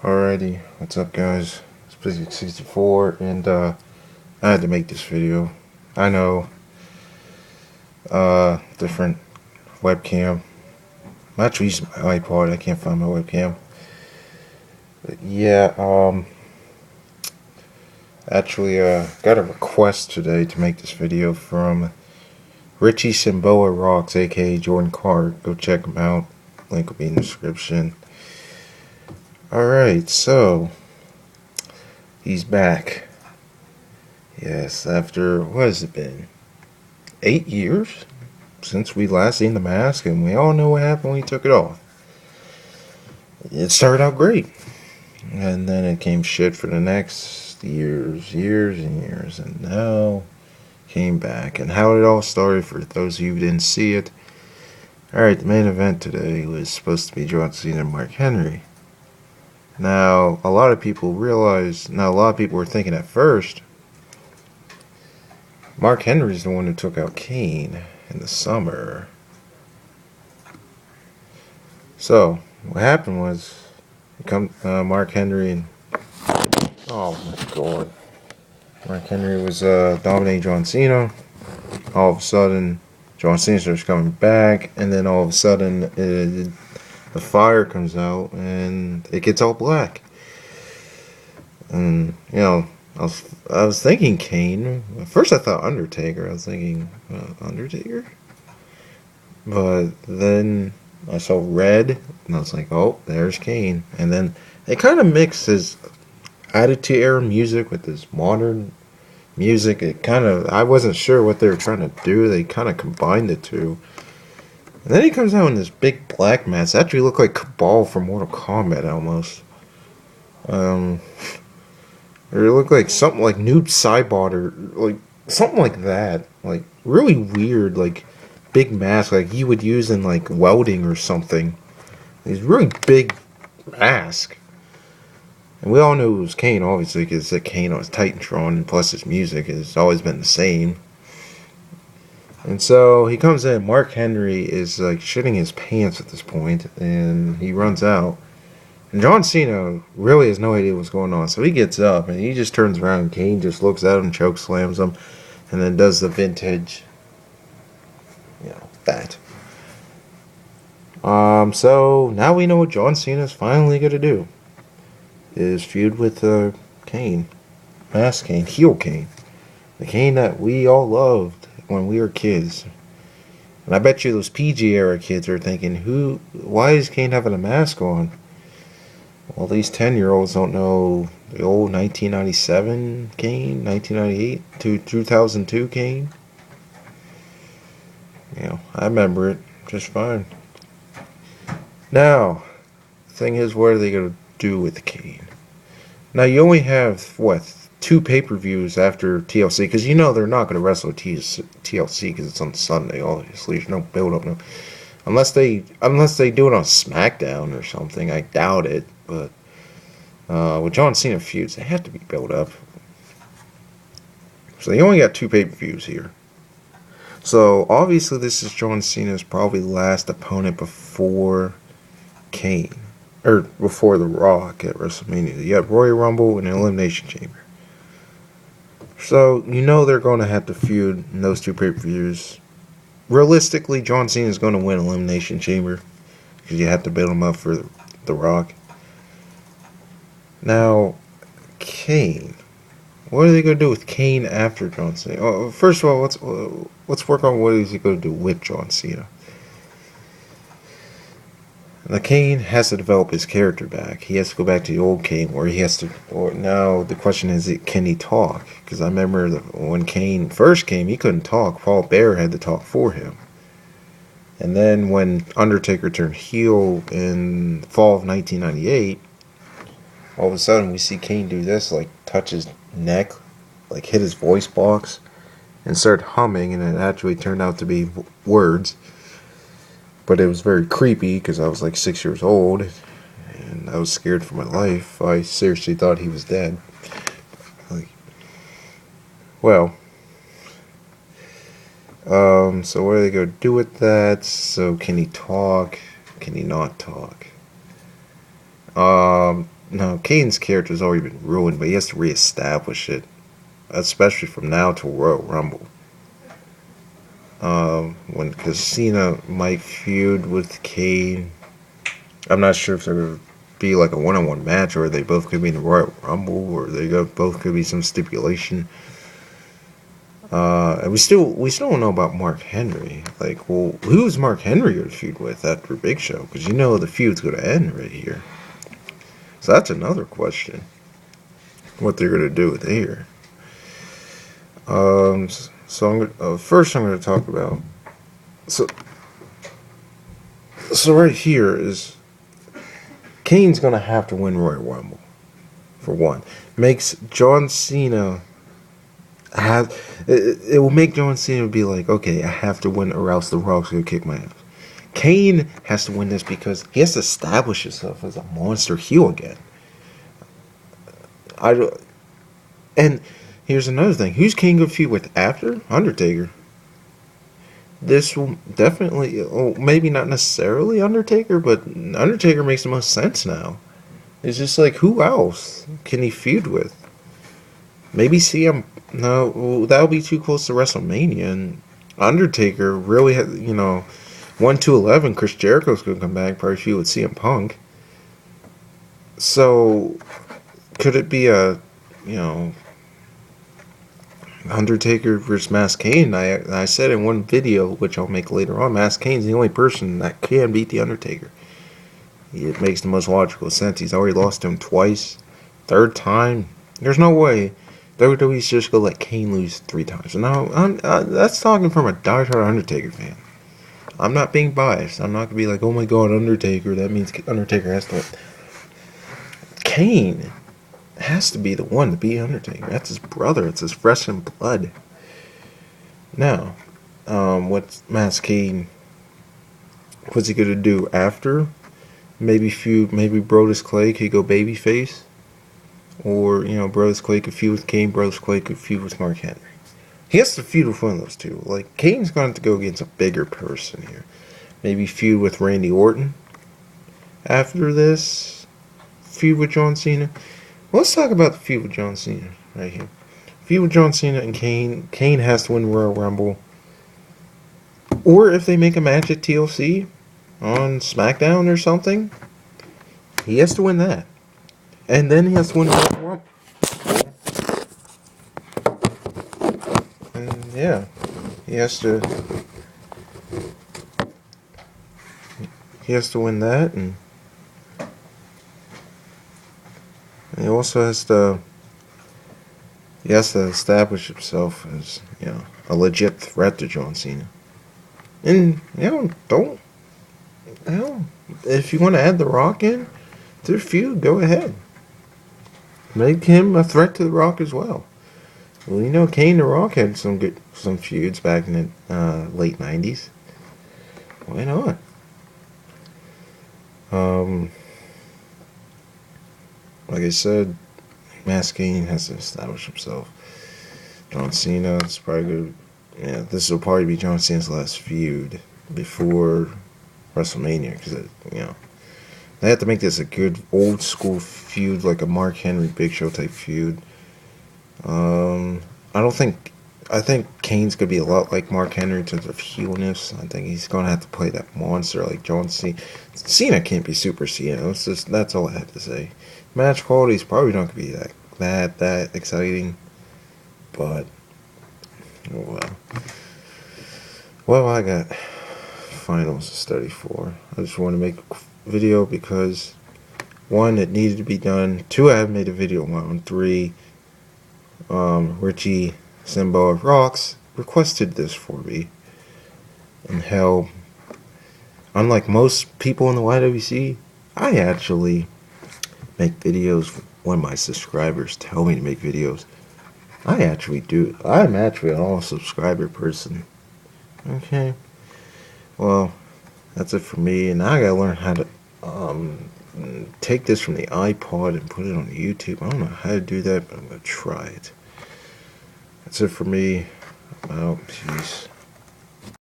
Alrighty, what's up guys? It's Busy64 and I had to make this video. I know, different webcam. I'm actually using my iPod, I can't find my webcam. But yeah, actually got a request today to make this video from Richie Simboa Rocks, aka Jordan Clark. Go check him out. Link will be in the description. Alright, so he's back. Yes, after, what has it been? 8 years since we last seen the mask, and we all know what happened when he took it off. It started out great, and then it came shit for the next years and years, and now came back. And how it all started, for those of you who didn't see it, alright, the main event today was supposed to be John Cena and Mark Henry. Now, a lot of people were thinking at first, Mark Henry's the one who took out Kane in the summer. So, what happened was, Mark Henry and, oh my god, Mark Henry was dominating John Cena. All of a sudden, John Cena starts coming back, and then all of a sudden, the fire comes out, and it gets all black. And, you know, I was thinking Kane. At first I thought Undertaker. I was thinking, Undertaker? But then I saw red, and I was like, oh, there's Kane. And then they kind of mixed his Attitude Era music with this modern music. I wasn't sure what they were trying to do. They kind of combined the two. And then he comes out in this big black mask. It actually looked like Cabal from Mortal Kombat almost. Or it looked like something like Noob Saibot, or like something like that. Like really weird, like big mask like you would use in like welding or something. These really big mask. And we all knew it was Kane, obviously, because it's Kane on his Titantron, and plus his music has always been the same. And so he comes in. Mark Henry is like shitting his pants at this point, and he runs out. And John Cena really has no idea what's going on, so he gets up and he just turns around, and Kane just looks at him, choke slams him, and then does the vintage, that. So now we know what John Cena's finally gonna do, is feud with Kane, Mask Kane, heel Kane, the Kane that we all loved when we were kids. And I bet you those PG era kids are thinking, why is Kane having a mask on? Well, these 10-year-olds don't know the old 1997 Kane, 1998 to 2002 Kane. I remember it just fine. Now, the thing is, what are they going to do with Kane? Now, you only have, 2 pay-per-views after TLC, because they're not going to wrestle at TLC because it's on Sunday, obviously. There's no build-up, no. Unless they do it on SmackDown or something, I doubt it. But with John Cena feuds, they have to be built up. So they only got 2 pay-per-views here. So obviously this is John Cena's probably last opponent before Kane, or before The Rock at WrestleMania. You got Royal Rumble and Elimination Chamber. So they're going to have to feud in those 2 pay-per-views. Realistically, John Cena is going to win Elimination Chamber because you have to build him up for The Rock. Now, Kane. What are they going to do with Kane after John Cena? Oh, first of all, let's work on what is he going to do with John Cena. Now, Kane has to develop his character back. He has to go back to the old Kane, where he has to. Or now the question is, can he talk? Because I remember when Kane first came, he couldn't talk. Paul Bearer had to talk for him. And then when Undertaker turned heel in the fall of 1998, all of a sudden we see Kane do this, like touch his neck, like hit his voice box, and start humming, and it actually turned out to be words. But it was very creepy because I was like 6 years old, and I was scared for my life. I seriously thought he was dead. So what are they going to do with that? So can he talk? Can he not talk? no, Kane's character's already been ruined, but he has to reestablish it, especially from now to Royal Rumble. When because Cena might feud with Kane. I'm not sure if they're gonna be like a one-on-one match, or they both could be in the Royal Rumble, or both could be some stipulation. And we still don't know about Mark Henry. Like, well, who's Mark Henry going to feud with after Big Show? Because you know the feud's going to end right here. So that's another question. What they're going to do there. First I'm going to talk about. So right here is Kane's going to have to win Royal Rumble for one. Makes John Cena. It will make John Cena be like, okay, I have to win or else The Rock's gonna kick my ass. Kane has to win this because he has to establish himself as a monster heel again. And here's another thing: who's Kane gonna feud with after Undertaker? This will definitely, maybe not necessarily Undertaker, but Undertaker makes the most sense now. It's just like, who else can he feud with? Maybe CM. No, that would be too close to WrestleMania. And Undertaker really had, 1-11. Chris Jericho's going to come back, probably feud with CM Punk. So, could it be Undertaker versus Mass Kane? I said in one video, which I'll make later on, Mass Kane's the only person that can beat The Undertaker. It makes the most logical sense. He's already lost to him twice. Third time, there's no way WWE's just gonna let Kane lose 3 times. Now, that's talking from a diehard Undertaker fan. I'm not being biased. I'm not gonna be like, oh my god, Undertaker. That means Undertaker has to win. Kane has to be the one to beat Undertaker. That's his brother. It's his flesh and blood. Now, what's Mass Kane? What's he gonna do after? Maybe feud. Maybe Brodus Clay could go babyface. Or, Brodus Clay could feud with Kane, Brodus Clay could feud with Mark Henry. He has to feud with one of those two. Like, Kane's going to have to go against a bigger person here. Maybe feud with Randy Orton. After this, feud with John Cena. Well, let's talk about the feud with John Cena right here. Feud with John Cena and Kane. Kane has to win Royal Rumble. Or if they make a match at TLC on SmackDown or something, he has to win that. And then he has to win the Royal Rumble. And yeah, he has to win that, and he also has to establish himself as a legit threat to John Cena. And if you want to add The Rock in to the feud, go ahead. Make him a threat to The Rock as well. Well, Kane and The Rock had some feuds back in the late 90s. Why not? Like I said, Mass Kane has to establish himself. John Cena is probably good. Yeah, this will probably be John Cena's last feud before WrestleMania, because they have to make this a good old school feud, like a Mark Henry Big Show type feud. I think Kane's gonna be a lot like Mark Henry in terms of heelness. I think he's gonna have to play that monster like John Cena. Cena can't be Super Cena. That's all I have to say. Match quality is probably not gonna be that exciting, but oh well. I got finals to study for. I just want to make a video because 1, it needed to be done. 2, I haven't made a video on my own. 3, Richie Simba of Rocks requested this for me. And hell, unlike most people in the YWC, I actually make videos when my subscribers tell me to make videos. I actually do. I'm actually an all-subscriber person. Okay. Well, that's it for me. And now I gotta learn how to take this from the iPod and put it on YouTube. I don't know how to do that, but I'm gonna try it. That's it for me. I'm out. Peace.